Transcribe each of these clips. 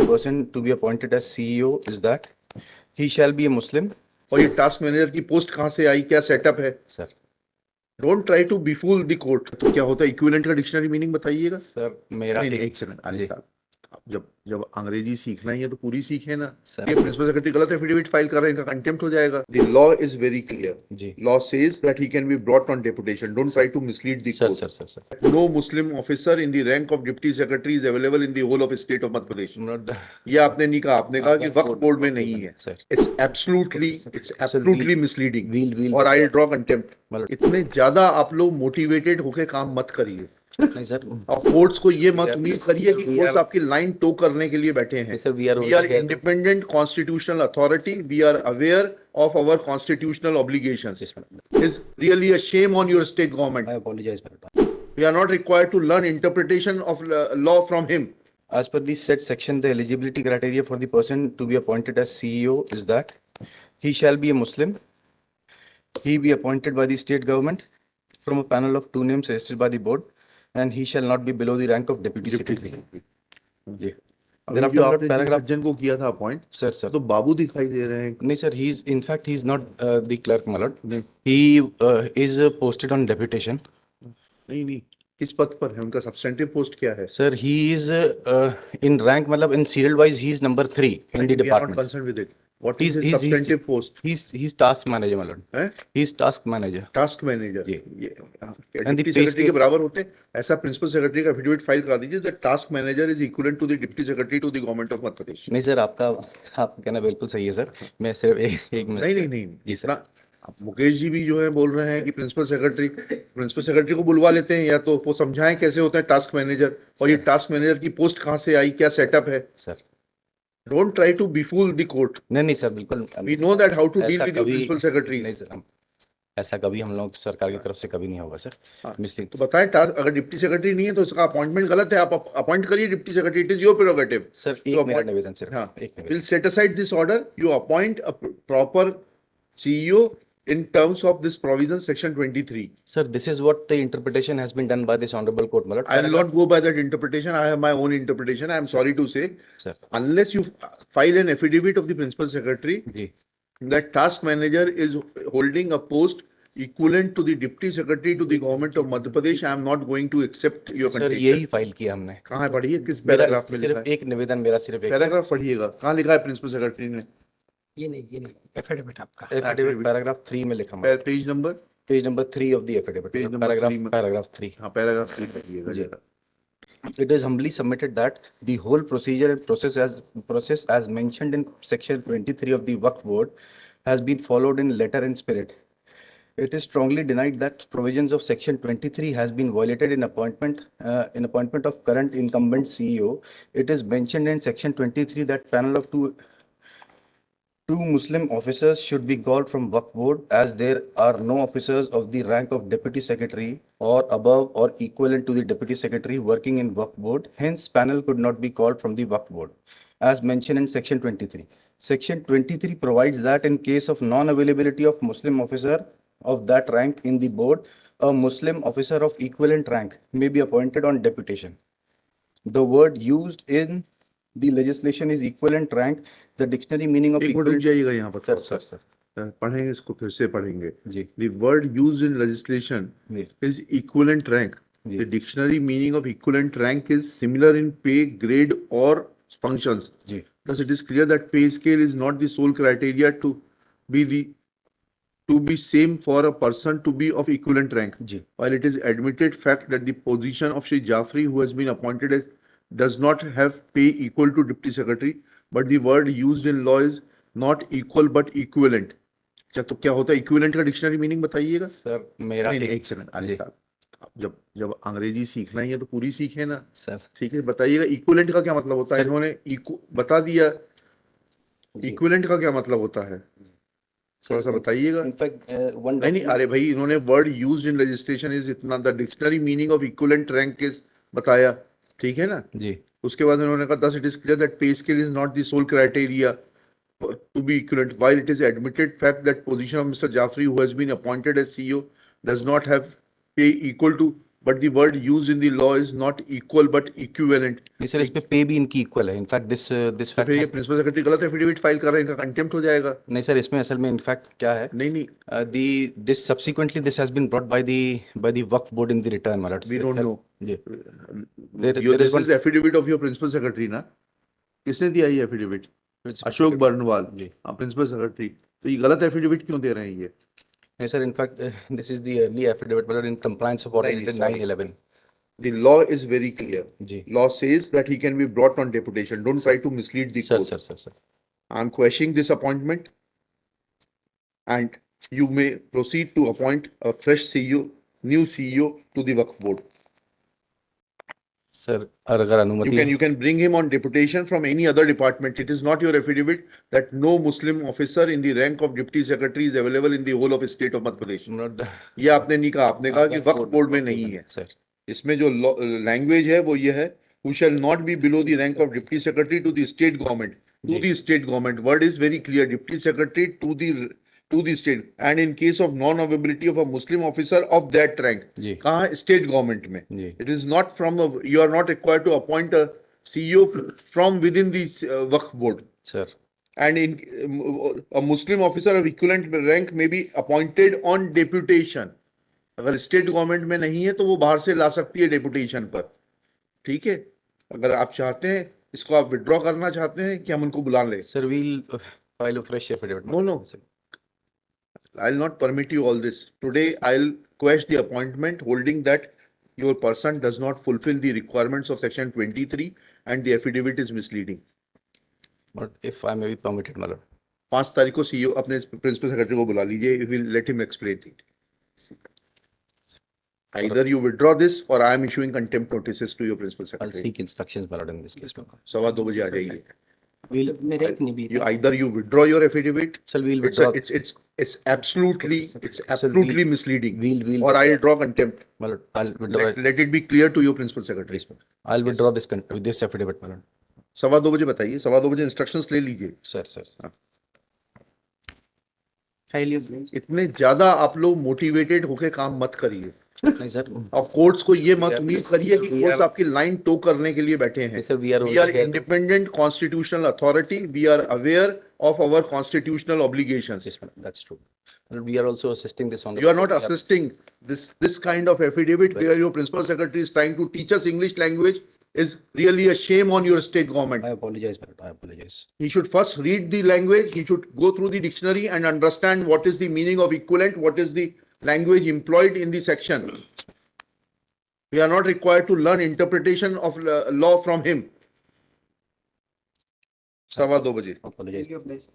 the person to be appointed as CEO is that he shall be a Muslim. और ये task manager की post कहाँ से आई, क्या सेटअप है? Sir don't try to befool the court. तो क्या होता है इक्विवेलेंट का डिक्शनरी मीनिंग बताइए? सर मेरा नहीं, एक सेकंड अनिल साहब, जब जब अंग्रेजी सीखना ही है तो पूरी सीखे ना। सर ये प्रिंसिपल सेक्रेटरी गलत एफिडेविट फाइल कर रहे हैं, इनका कंटेम्प्ट हो जाएगा। The law is very clear. जी law says that he can be brought on deputation. Don't try to mislead the sir court. Sir sir sir no Muslim officer in the rank of deputy secretary is available in the whole of state of Madhya Pradesh. Not ये आपने नहीं कहा, आपने कहा कि वक्फ board में नहीं है। Sir it's absolutely misleading wheel और आई ड्रॉ कंटेम्प्ट। मतलब इतने ज्यादा आप लोग मोटिवेटेड होकर काम मत करिए। नहीं सर और कोर्ट्स को ये मत उम्मीद करिए कि कोर्ट्स आपकी लाइन टो करने के लिए बैठे हैं। Sir we we are independent constitutional authority. We are aware of our constitutional obligations. Is really a shame on your state government. I apologize for we are not required to learn interpretation of law from him. As per the said section, the eligibility criteria for the person to be appointed as CEO is that he shall be a Muslim, he be appointed by the state government from a panel of 2 names suggested by the board, and he shall not be below the rank of deputy secretary. जी then after आपने paragraph सज्जन को किया था appoint, sir तो बाबू दिखाई दे रहे हैं। नहीं sir, he is not the clerk, my lord. He is posted on deputation. नहीं, किस पद पर है, उनका सब्सटेंटिव पोस्ट क्या है? Sir, he is in rank, मतलब in serial wise he is number 3 in the We are not department. concerned with it. What is his substantive post? He's task manager, my lord. है He's task manager. Task manager. जी। ये And the deputy pay secretary के scale- बराबर होते हैं। ऐसा principal secretary का affidavit file करा दीजिए that task manager is equivalent to the deputy secretary to the government of Madhya Pradesh. नहीं सर, आपका कहना बिल्कुल सही है सर। मैं सिर्फ एक मिनट। नहीं जी सर। ना, अब मुकेश जी भी जो है बोल रहे हैं कि प्रिंसिपल सेक्रेटरी को बुलवा लेते हैं, या तो वो समझाएं कैसे होता है टास्क मैनेजर, और ये टास्क मैनेजर की पोस्ट कहाँ से आई, क्या सेटअप है? Sir don't try to befool the court. नहीं सर, बिल्कुल we know that how to deal ऐसा विद कभी प्रिंसिपल सेक्रेटरी। नहीं सर, ऐसा कभी हम लोग सरकार की तरफ से कभी नहीं होगा सर। मिस्टेक तो बताएं, अगर डिप्टी सेक्रेटरी नहीं है तो इसका अपॉइंटमेंट गलत है, आप अपॉइंट करिए deputy secretary. It is your prerogative. Sir, एक मेरा निवेदन सिर्फ। हाँ, एक निवेदन। Will set aside this order, you appoint a proper CEO in terms of this provision section 23. Sir, this is what the interpretation has been done by this honorable court, my lord. I will not go by that interpretation. I have my own interpretation. I am sorry to say, Sir, unless you file an affidavit of the principal secretary जी that task manager is holding a post equivalent to the deputy secretary to the government of Madhya Pradesh, I am not going to accept your sir, contention. यही file किया हमने। कहाँ पढ़िए, किस मेरा paragraph में लिखा सिर्फ है? एक निवेदन, मेरा सिर्फ एक। पैराग्राफ पढ़िएगा, कहाँ लिखा है प्रिंसिपल सेक्रेटरी ने? ये नहीं एफिडेविट आपका। एफिडेविट पैराग्राफ 3 में लिखा। Page number 3 of the affidavit. Page number Paragraph 3. हाँ, पैराग्राफ 3 पढ़िएगा जी। जरा। It is humbly submitted that the whole procedure and process as mentioned in section 23 of the Waqf Board has been followed in letter and spirit. It is strongly denied that provisions of section 23 has been violated in appointment of current incumbent CEO. It is mentioned in section 23 that panel of two Muslim officers should be called from Waqf Board, as there are no officers of the rank of Deputy Secretary or above or equivalent to the Deputy Secretary working in Waqf Board. Hence, panel could not be called from the Waqf Board, as mentioned in Section 23. Section 23 provides that in case of non-availability of Muslim officer of that rank in the board, a Muslim officer of equivalent rank may be appointed on deputation. The word used in the legislation is equivalent rank. The dictionary meaning of एक minute रुक जाइएगा यहाँ पर। Sir पढ़ेंगे इसको, फिर से पढ़ेंगे जी। The word used in legislation is equivalent rank. The dictionary meaning of equivalent rank is similar in pay, grade or functions. Ji Thus, it is clear that pay scale is not the sole criteria to be same for a person to be of equivalent rank. Ji While it is admitted fact that the position of Shri Jaffrey, who has been appointed as, does not have pay equal to deputy secretary, but the word used in law is not equal but equivalent. अच्छा, तो क्या होता है equivalent का dictionary meaning बताइएगा? Sir मेरा नहीं, एक सेकंड अनिल साहब, जब जब अंग्रेजी सीखना ही है तो पूरी सीखे ना। सर ठीक है, बताइएगा इक्विवेलेंट का क्या मतलब होता है? इन्होंने बता दिया, इक्विवेलेंट का क्या मतलब होता है, थोड़ा सा बताइएगा। नहीं, अरे भाई, इन्होंने word used in registration is इतना, the dictionary meaning of equivalent rank is बताया, ठीक है ना जी। उसके बाद इन्होंने कहा thus it is clear that pay scale is not the sole criteria to be equivalent, while it is admitted fact that position of Mr. Jaffrey, who has been appointed as CEO, does not have pay equal to but the word used in the law is not equal but equivalent. नहीं sir, इस पे पे भी इनकी equal है. In fact this तो fact फिर ये प्रिंसिपल सेक्रेटरी गलत एफिडेविट फाइल कर रहे हैं, इनका कंटेम्प्ट हो जाएगा. नहीं सर, इसमें असल में इनफैक्ट क्या है, नहीं नहीं, this subsequently this has been brought by the Waqf board in the return my lord. We don't know. जी, this is affidavit of your principal secretary ना. किसने दिया ये एफिडेविट? अशोक बर्नवाल. जी, प्रिंसिपल सेक्रेटरी. तो ये गलत एफिडेविट क्यों दे रहे हैं ये? नहीं sir, in fact this is the early affidavit मतलब in compliance of order 911. The law is very clear. जी Law says that he can be brought on deputation. Don't try to mislead the sir court. Sir. I'm questioning this appointment, and you may proceed to appoint a fresh CEO, new CEO to the Waqf board. Sir और अगर अनुमति You can bring him on deputation from any other department. It is not your affidavit that no Muslim officer in the rank of deputy secretary is available in the whole of state of Madhya Pradesh. ये आपने नहीं कहा. आपने कहा कि वक्फ board में नहीं है. सर इसमें जो लैंग्वेज है वो ये है, who shall not be below the rank of deputy secretary to the state government. To the state government. Word is very clear. Deputy secretary to the state. And in case of non-availability of a Muslim officer of that rank. जी कहाँ? State government में. जी It is not from you are not required to appoint a CEO from within the Waqf board. Sir. And a Muslim officer of equivalent rank may be appointed on deputation. अगर state government में नहीं है तो वो बाहर से ला सकती है डेपुटेशन पर. ठीक है. अगर आप चाहते हैं इसको, आप विड्रॉ करना चाहते हैं कि हम उनको बुला लें? Sir we'll file a fresh affidavit. No. I'll not permit you all this. Today I'll quash the appointment holding that your person does not fulfill the requirements of section 23 and the affidavit is misleading. But if I may be permitted मतलब 5 तारीख को CEO अपने principal secretary को बुला लीजिए. We'll let him explain it. Either you withdraw this or I am issuing contempt notices to your principal I'll secretary. seek instructions my lord in this case. 2:15 बजे आ जाइए. We'll Either you withdraw your affidavit. sir we'll It's withdraw. it's absolutely misleading. We'll Or I'll draw contempt. my lord, I'll withdraw. Let it be clear to your principal secretary. I'll withdraw this affidavit my lord. 2:15 बजे बताइए. 2:15 बजे instructions ले लीजिए. Sir. इतने ज्यादा आप लोग motivated होके काम मत करिए. नहीं सर. अब कोर्ट्स को ये मत उम्मीद करिए कि कोर्ट्स आपकी लाइन टो करने के लिए बैठे हैं. Sir we are independent constitutional authority. We are aware of our constitutional obligations. Yes, that's true. We are also assisting this on. You are not assisting this kind of affidavit where your principal secretary is trying to teach us English language is really a shame on your state government. I apologize, but I apologize. He should first read the language. He should go through the dictionary and understand what is the meaning of equivalent, what is the language employed in the section. We are not required to learn interpretation of law from him. 2:15 बजे. Apologize.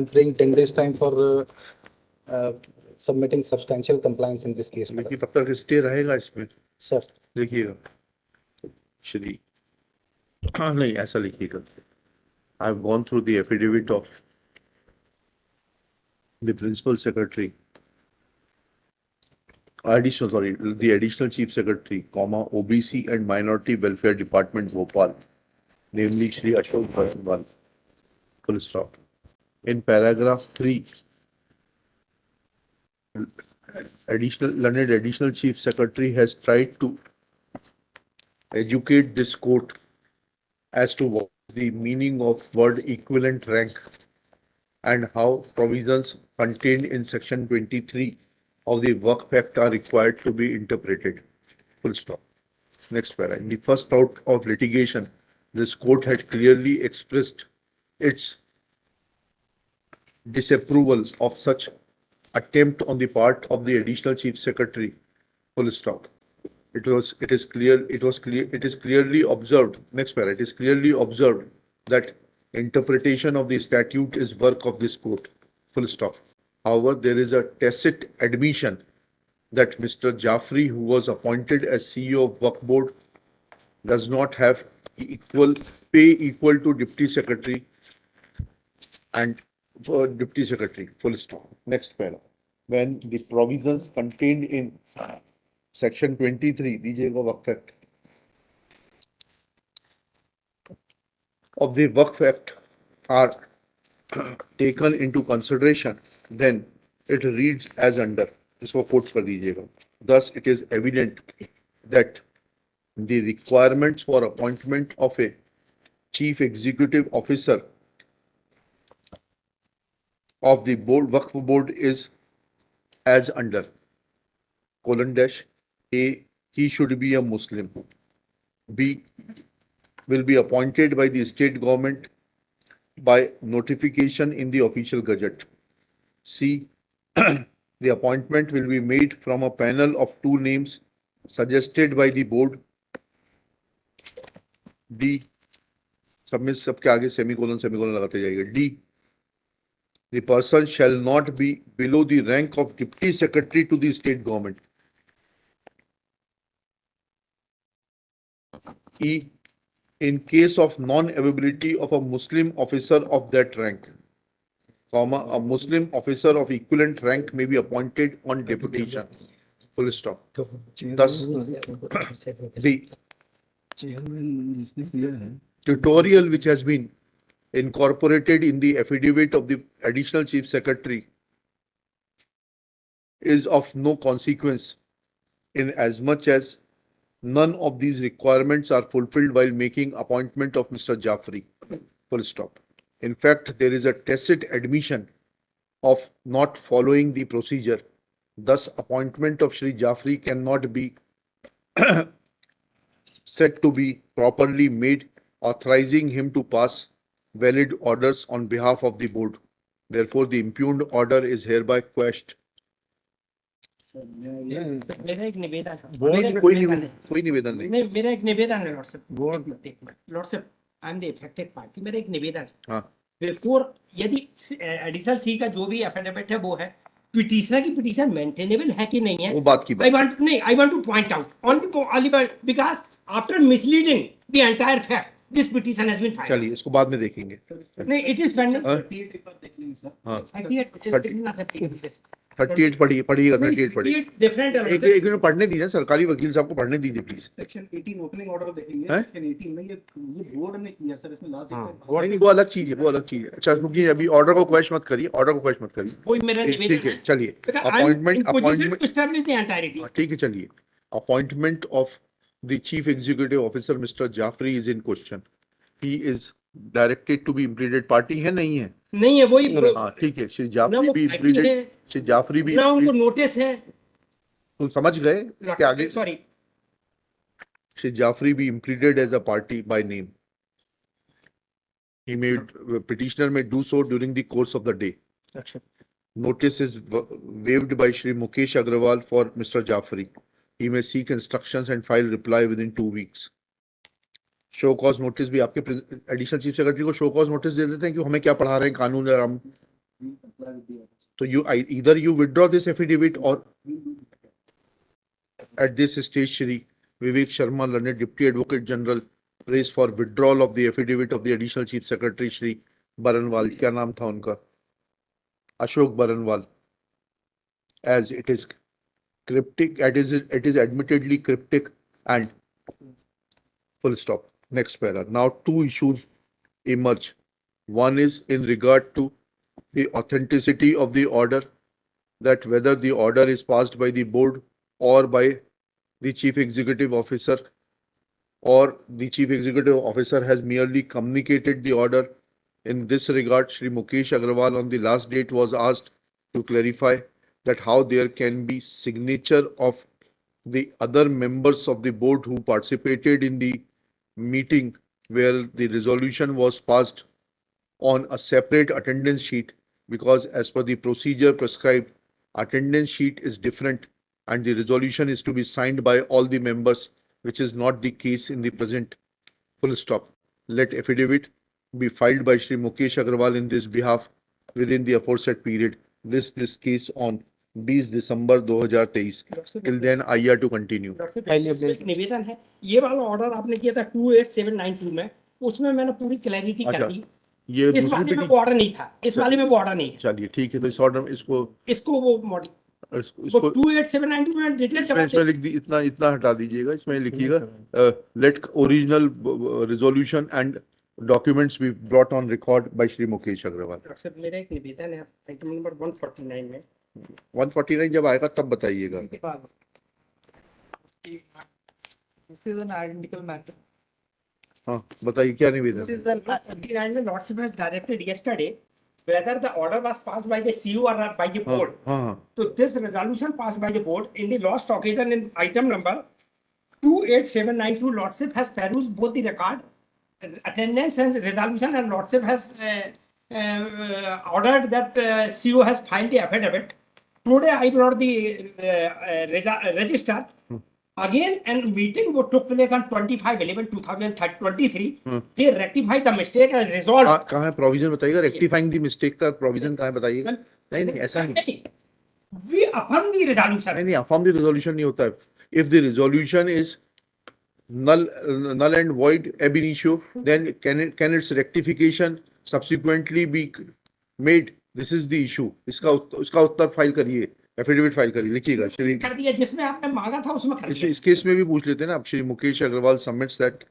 I'm praying 10 days time for submitting substantial compliance in this case. लेकिन तब तक stay रहेगा इसमें. Sir. देखिएगा श्री. नहीं ऐसा लिखिएगा. I've gone through the affidavit of the principal secretary, the additional chief secretary, OBC and Minority Welfare Department, Bhopal, namely Shri Ashok Bhartwal. Full stop. In paragraph 3, additional chief secretary has tried to educate this court as to what is the meaning of word equivalent rank and how provisions contained in section 23 of the Waqf Act are required to be interpreted. Full stop. Next para. In the first round of litigation, this court had clearly expressed its disapproval of such attempt on the part of the additional chief secretary. Full stop. It is clearly observed. Next para. It is clearly observed that interpretation of the statute is work of this court. Full stop. However, there is a tacit admission that Mr. Jaffrey, who was appointed as CEO of Waqf Board, does not have pay equal to Deputy Secretary and Deputy Secretary. Full stop. Next para. When the provisions contained in Section 23, दीजिएगा Waqf Act, of the Waqf Act are taken into consideration, then it reads as under. इसको coat कर दीजिएगा. Thus it is evident that the requirements for appointment of a chief executive officer of the board Waqf board is as under: colon dash A, he should be a Muslim. B, will be appointed by the state government by notification in the official gazette. C, the appointment will be made from a panel of 2 names suggested by the board. D, सब में सबके आगे semicolon लगाते जाइएगा. D, the person shall not be below the rank of deputy secretary to the state government. E, in case of non-availability of a Muslim officer of that rank, comma, a Muslim officer of equivalent rank may be appointed on deputation. Full stop. Thus, the tutorial which has been incorporated in the affidavit of the additional chief secretary is of no consequence in as much as none of these requirements are fulfilled while making appointment of Mr. Jaffrey. Full stop. In fact, there is a tacit admission of not following the procedure. Thus, appointment of Shri Jaffrey cannot be said to be properly made, authorizing him to pass valid orders on behalf of the board. Therefore, the impugned order is hereby quashed. मेरा एक निवेदन है. कोई निवेदन नहीं. मेरा एक निवेदन है lordship, I am the affected party. मेरा एक निवेदन है. हाँ. बिफोर यदि एडिशनल सी का जो भी एफिडेविट है वो है, पिटीशनर की पिटीशन मेंटेनेबल है कि नहीं है, वो बात की बात. I want to point out only because after misleading the entire fact this petition has been filed. चलिए इसको बाद में देखेंगे. नहीं, इट इज पेंडिंग. 38 पढ़िएगा. 38 पढ़िए. डिफरेंट एक मिनट पढ़ने दीजिए, सरकारी वकील साहब को पढ़ने दीजिए प्लीज. सेक्शन 18 ओपनिंग ऑर्डर देखेंगे. सेक्शन 18 में ये बोर्ड ने किया सर, इसमें लास्ट नहीं, वो अलग चीज है. अच्छा रुकिए, अभी ऑर्डर को क्वेश्चन मत करिए. वही मेरा निवेदन ठीक है. चलिए अपॉइंटमेंट. ठीक है. चलिए, appointment of the chief executive officer mister Jafri is in question. He is directed to be impleaded party है, नहीं है? नहीं है, वही. हाँ ठीक है. श्री जाफरी भी इम्प्लीडेड. श्री जाफरी भी ना उनको नोटिस है. तुम समझ गए इसके आगे. Sorry. Shri Jafri be implemented as a party by name. He may petitioner may do so during the course of the day. Notice is waived by Shri Mukesh Agrawal for Mr. Jaffrey. He may seek instructions and file reply within 2 weeks. Show cause notice भी आपके additional chief secretary को show cause notice दे देते हैं कि हमें क्या पढ़ा रहे हैं कानून. हम तो either you withdraw this affidavit or at this stage Shri Vivek Sharma, learned Deputy Advocate General, prays for withdrawal of the affidavit of the additional chief secretary Shri Baranwal. क्या नाम था उनका? Ashok Baranwal. As it is cryptic, it is admittedly cryptic and full stop. Next para. Now 2 issues emerge. One is in regard to the authenticity of the order, that whether the order is passed by the board or by the chief executive officer, or the chief executive officer has merely communicated the order. In this regard, Shri Mukesh Agrawal on the last date was asked to clarify that how there can be signature of the other members of the board who participated in the meeting where the resolution was passed on a separate attendance sheet, because as per the procedure prescribed, attendance sheet is different and the resolution is to be signed by all the members, which is not the case in the present. Full stop. Let affidavit be filed by Shri Mukesh Agrawal in this behalf within the aforesaid period. This case on 20 December 2023. Till then, I are to continue. निवेदन है, ये वाला order आपने किया था 28792 में, उसमें मैंने पूरी क्लैरिटी कर दी. ये इस वाले में बॉर्डर नहीं था, इस वाले में बॉर्डर नहीं है. चलिए ठीक है. तो इस ऑर्डर इसको वो 28792 में डिटेल इसमें लिख दी. इतना हटा दीजिएगा. इसमें लिखिएगा let original resolution and documents be brought on record by Shri Mukesh Agrawal. मेरा एक निवेदन है आइटम नंबर 149 में. 149 जब आएगा तब बताइएगा। This is an identical matter. हाँ बताइए क्या This निवेदन है? is an The Lordship has directed yesterday whether the order was passed by the CEO or not by the हाँ board. हाँ हाँ So this resolution passed by the board in the last occasion in item number 28792, Lordship has perused both the record, attendance and resolution, and Lordship has ordered that CEO has filed the affidavit. Today I brought the register. Again, and meeting what took place on 25/11/2023, they rectified the mistake and resolved. कहाँ है provision बताइएगा? Rectifying the mistake का provision कहाँ है बताइएगा? नहीं नहीं ऐसा नहीं, We affirm the resolution. नहीं अफर्म द रिजोल्यूशन नहीं होता है। If the resolution is null and void ab initio, then can its rectification subsequently be made? This is the issue. इसका उत्तर फाइल करिए, एफिडेविट फाइल करिए, लिखिएगा श्री। कर दिया जिसमें आपने मांगा था उसमें कर दिया। इस केस में भी पूछ लेते हैं ना आप। Shri Mukesh Agrawal submits that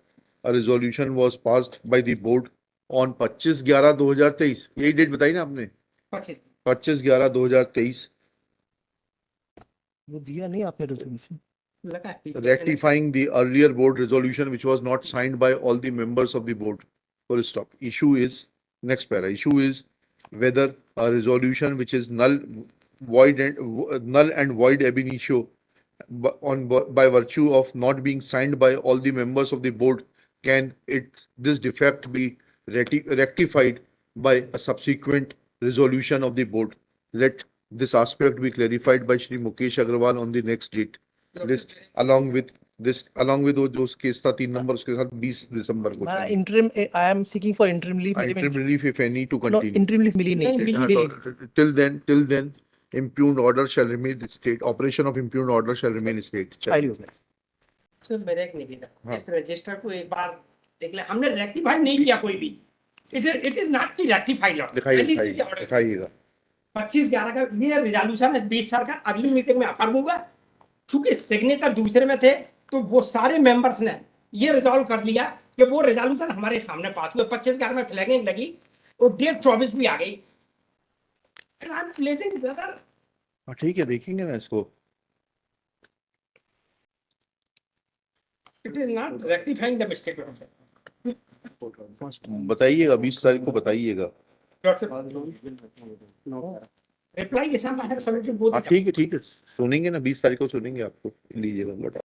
a resolution was passed by the board on 25/11/2023। यही डेट बताई ना आपने, 25/11/2023। वो दिया नहीं आपने resolution. Rectifying the earlier board resolution which was not signed by all the members of the board. Full stop. Issue is, next para, issue is whether a resolution which is null and void ab initio by virtue of not being signed by all the members of the board, can this defect be rectified by a subsequent resolution of the board? Let this aspect be clarified by Shri Mukesh Agrawal on the next date list, along with वो जो case था 3 number, उसके साथ 20 दिसंबर को interim I am seeking for interim leave. interim relief if any to No, continue. interim leave मिली नहीं। Till then impugned order shall remain state. Operation of impugned order shall remain state. File हो गया। Sir मेरा एक निवेदन, इस register को एक बार देख ले। हमने रेक्टिफाई नहीं किया कोई भी। It is not the rectified law. दिखाइएगा 25/11 का ये रिजोल्यूशन है 20 साल का। अगली मीटिंग में अफर्म होगा। चूंकि सिग्नेचर दूसरे में थे तो वो सारे मेंबर्स ने ये रिजॉल्व कर लिया कि वो रिजोल्यूशन हमारे सामने पास हुए। 25/11 में फ्लैगिंग लगी और डेट 24 भी आ गई। And I am pledging brother. ठीक है, देखेंगे ना इसको। It is not rectifying the mistake. बताइएगा 20 तारीख को बताइएगा। रिप्लाई के साथ आई हैव सबमिटेड बोथ। ठीक है सुनेंगे ना, 20 तारीख को सुनेंगे आपको, लीजिएगा।